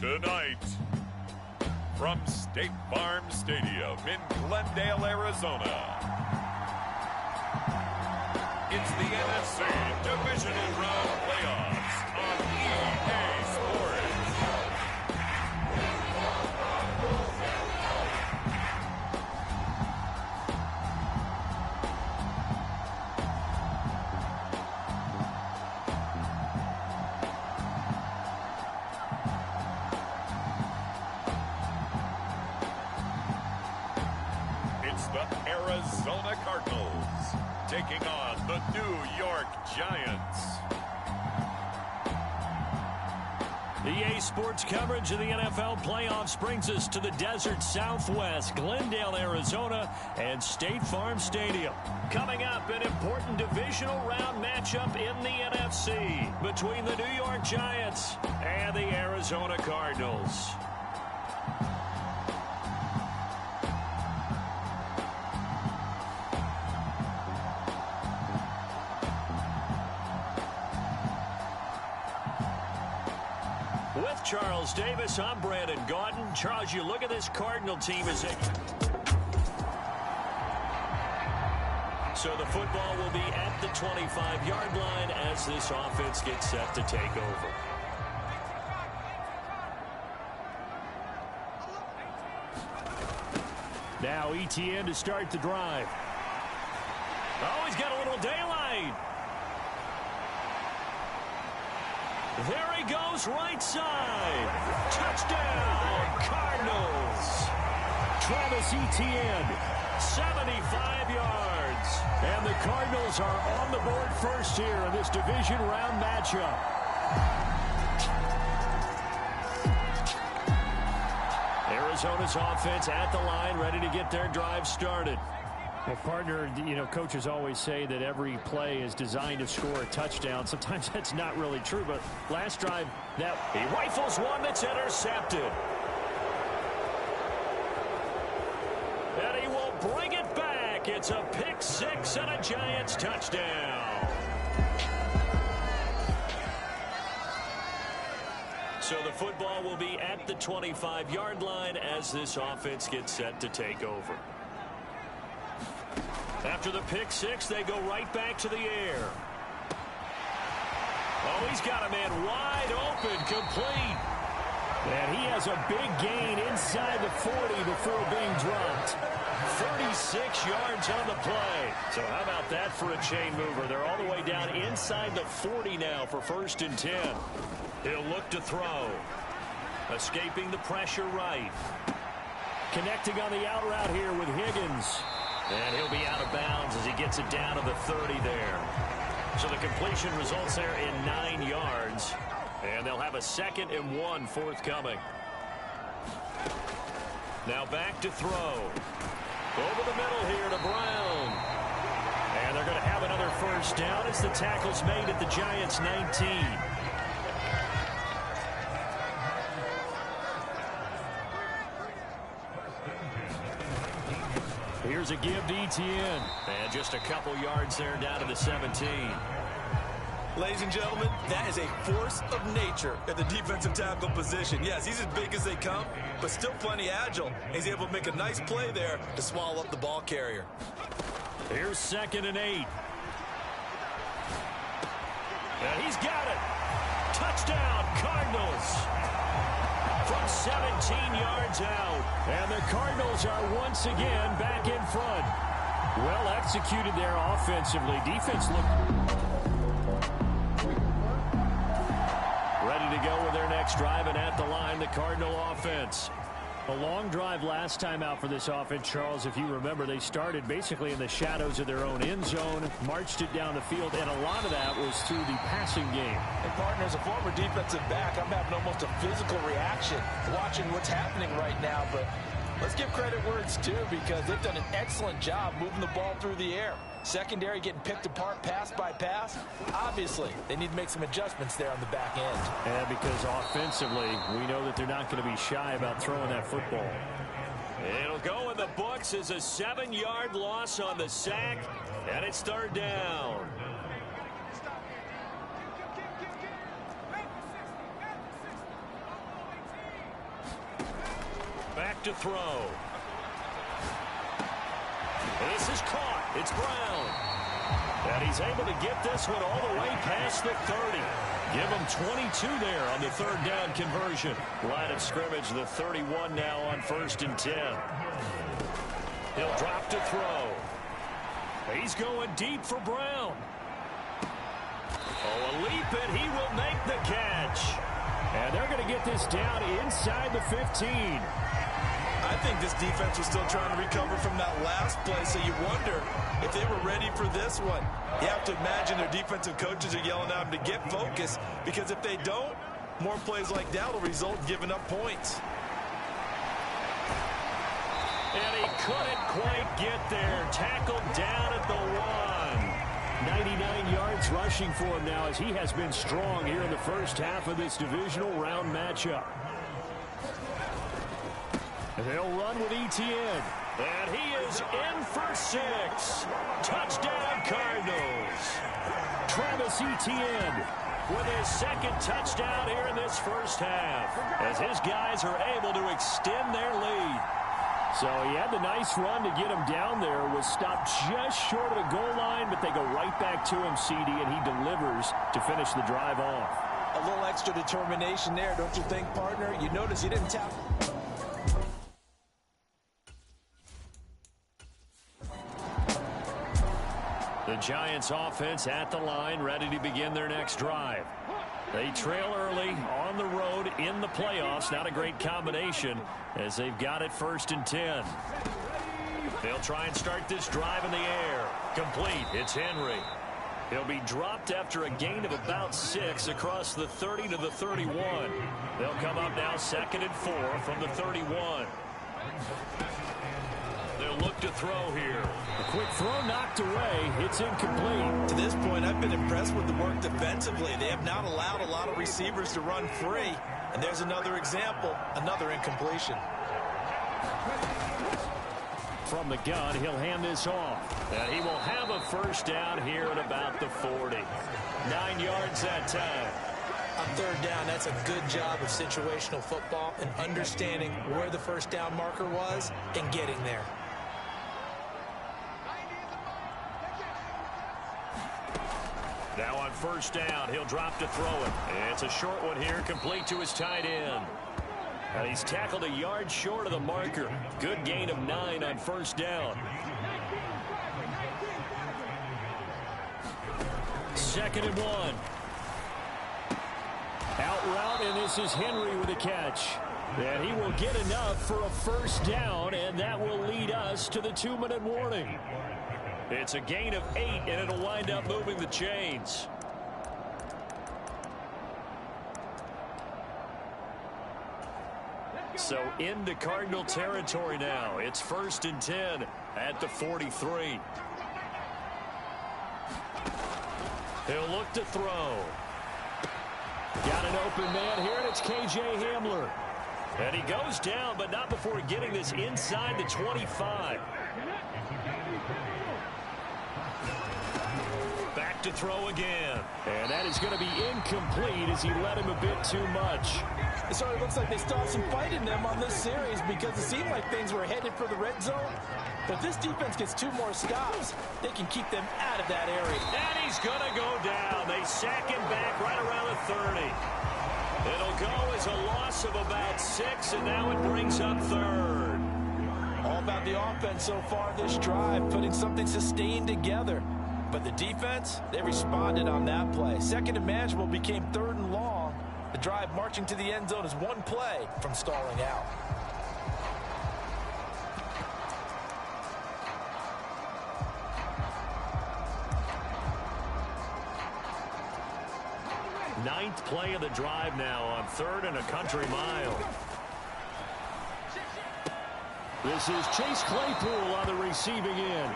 Tonight, from State Farm Stadium in Glendale, Arizona, it's the NFC Divisional Round Playoffs on EA Sports. It's the Arizona Cardinals taking on the New York Giants. EA Sports coverage of the NFL playoffs brings us to the desert Southwest, Glendale, Arizona, and State Farm Stadium. Coming up, an important divisional round matchup in the NFC between the New York Giants and the Arizona Cardinals. With Charles Davis, I'm Brandon Gaudin. Charles, you look at this Cardinal team as so the football will be at the 25-yard line as this offense gets set to take over. Now ETN to start the drive. Oh, he's got a little daylight. There he goes, right side. Touchdown, Cardinals. Travis Etienne, 75 yards. And the Cardinals are on the board first here in this division round matchup. Arizona's offense at the line, ready to get their drive started. Well, partner, coaches always say that every play is designed to score a touchdown. Sometimes that's not really true, but last drive, he rifles one that's intercepted. And he will bring it back. It's a pick six and a Giants touchdown. So the football will be at the 25-yard line as this offense gets set to take over. After the pick six, they go right back to the air. Oh, he's got a man wide open, complete. And he has a big gain inside the 40 before being dropped. 36 yards on the play. So how about that for a chain mover? They're all the way down inside the 40 now for 1st and 10. He'll look to throw. Escaping the pressure right. Connecting on the out route here with Higgins. And he'll be out of bounds as he gets it down to the 30 there. So the completion results there in 9 yards. And they'll have a 2nd and 1 forthcoming. Now back to throw. Over the middle here to Brown. And they're going to have another 1st down as the tackle's made at the Giants' 19. Here's a give to Etienne. And just a couple yards there down to the 17. Ladies and gentlemen, that is a force of nature at the defensive tackle position. Yes, he's as big as they come, but still plenty agile. He's able to make a nice play there to swallow up the ball carrier. Here's 2nd and 8. And he's got it. Touchdown, Cardinals. From 17 yards out. And the Cardinals are once again back in front. Well executed there offensively. Defense looked ready to go with their next drive, and at the line, the Cardinal offense. A long drive last time out for this offense, Charles. If you remember, they started basically in the shadows of their own end zone, marched it down the field, and a lot of that was through the passing game. And partner, as a former defensive back, I'm having almost a physical reaction watching what's happening right now. But let's give credit where it's due, because they've done an excellent job moving the ball through the air. Secondary getting picked apart pass by pass. Obviously, they need to make some adjustments there on the back end. Yeah, because offensively, we know that they're not going to be shy about throwing that football. It'll go in the books as a 7-yard loss on the sack, and it's 3rd down. look to throw. This is caught. It's Brown. And he's able to get this one all the way past the 30. Give him 22 there on the third down conversion. Line of scrimmage, the 31 now on 1st and 10. He'll drop to throw. He's going deep for Brown. Oh, a leap, and he will make the catch. And they're going to get this down inside the 15. I think this defense was still trying to recover from that last play, so you wonder if they were ready for this one. You have to imagine their defensive coaches are yelling at them to get focused, because if they don't, more plays like that will result in giving up points. And he couldn't quite get there. Tackled down at the 1. 99 yards rushing for him now, as he has been strong here in the first half of this divisional round matchup. They'll run with Etienne. And he is in for 6. Touchdown, Cardinals. Travis Etienne with his second touchdown here in this first half, as his guys are able to extend their lead. So he had the nice run to get him down there, was stopped just short of the goal line, but they go right back to him, CD, and he delivers to finish the drive off. A little extra determination there, don't you think, partner? You notice he didn't tap. The Giants offense at the line, ready to begin their next drive. They trail early on the road in the playoffs. Not a great combination, as they've got it 1st and 10. They'll try and start this drive in the air. Complete. It's Henry. He'll be dropped after a gain of about 6 across the 30 to the 31. They'll come up now 2nd and 4 from the 31. They'll look to throw here. A quick throw knocked away. It's incomplete. To this point, I've been impressed with the work defensively. They have not allowed a lot of receivers to run free. And there's another example, another incompletion. From the gun, he'll hand this off. And he will have a first down here at about the 40. 9 yards that time. On third down, that's a good job of situational football and understanding where the first down marker was and getting there. Now on first down, he'll drop to throw it. It's a short one here, complete to his tight end. And he's tackled a yard short of the marker. Good gain of 9 on first down. 2nd and 1. Out route, and this is Henry with a catch. And he will get enough for a first down, and that will lead us to the 2-minute warning. It's a gain of 8, and it'll wind up moving the chains. So into Cardinal territory now. It's 1st and 10 at the 43. He'll look to throw. Got an open man here, and it's K.J. Hamler. And he goes down, but not before getting this inside the 25. Back to throw again. And that is going to be incomplete as he led him a bit too much. It sort of looks like they still have some fight in them on this series, because it seemed like things were headed for the red zone. But this defense gets 2 more stops. They can keep them out of that area. And he's going to go down. They sack him back right around the 30. It'll go as a loss of about 6, and now it brings up 3rd. All about the offense so far this drive, putting something sustained together. But the defense, they responded on that play. 2nd and manageable became 3rd and long. The drive marching to the end zone is 1 play from stalling out. Ninth play of the drive now on 3rd and a country mile. This is Chase Claypool on the receiving end.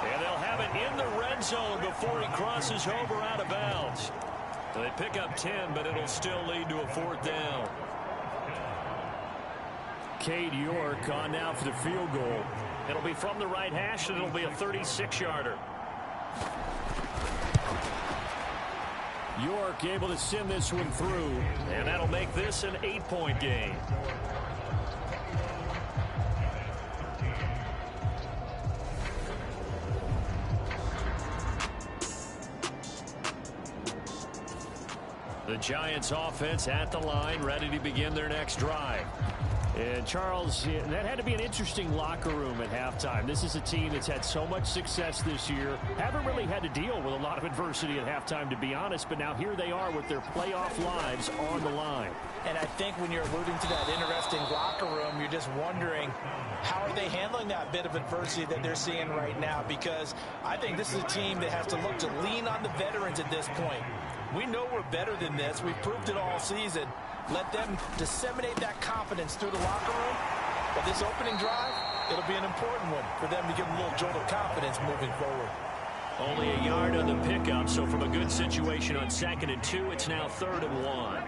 And they'll have it in the red zone before he crosses over out of bounds. They pick up 10, but it'll still lead to a 4th down. Cade York on now for the field goal. It'll be from the right hash, and it'll be a 36-yarder. York able to send this one through, and that'll make this an 8-point game. The Giants offense at the line, ready to begin their next drive. And Charles, that had to be an interesting locker room at halftime. This is a team that's had so much success this year. Haven't really had to deal with a lot of adversity at halftime, to be honest. But now here they are with their playoff lives on the line. And I think when you're alluding to that interesting locker room, you're just wondering, how are they handling that bit of adversity that they're seeing right now? Because I think this is a team that has to look to lean on the veterans at this point. We know we're better than this. We've proved it all season. Let them disseminate that confidence through the locker room. But this opening drive, it'll be an important one for them to give them a little jolt of confidence moving forward. Only a yard on the pickup, so from a good situation on 2nd and 2, it's now 3rd and 1.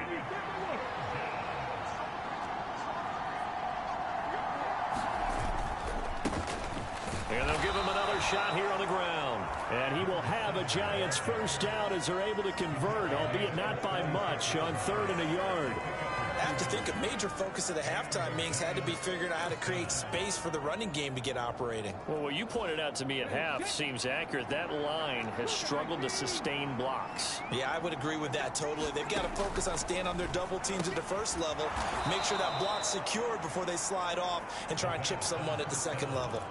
And they'll give him another shot here on the ground. And he will have a Giants first down as they're able to convert, albeit not by much, on 3rd and a yard. I have to think a major focus of the halftime meetings had to be figuring out how to create space for the running game to get operating. Well, what you pointed out to me at half seems accurate. That line has struggled to sustain blocks. Yeah, I would agree with that totally. They've got to focus on staying on their double teams at the first level, make sure that block's secured before they slide off and try and chip someone at the second level.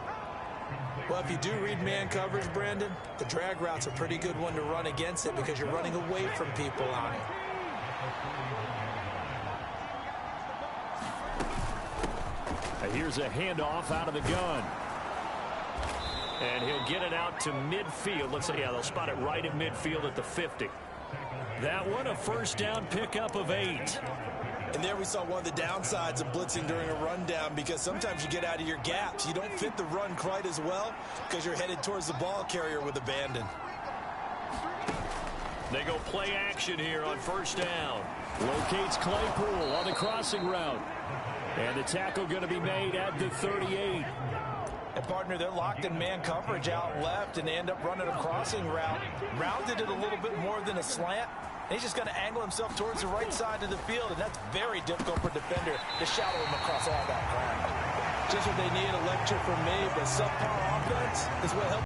Well, if you do read man coverage, Brandon, the drag route's a pretty good one to run against it because you're running away from people on it. Here's a handoff out of the gun. And he'll get it out to midfield. Looks like, yeah, they'll spot it right at midfield at the 50. That one, a first down pickup of 8. And there we saw one of the downsides of blitzing during a rundown, because sometimes you get out of your gaps. You don't fit the run quite as well because you're headed towards the ball carrier with abandon. They go play action here on first down. Locates Claypool on the crossing route. And the tackle going to be made at the 38. And, partner, they're locked in man coverage out left, and they end up running a crossing route. Rounded it a little bit more than a slant. He's just going to angle himself towards the right side of the field, and that's very difficult for a defender to shadow him across all that ground. Just what they need, a lecture from me, but subpar offense is what helps.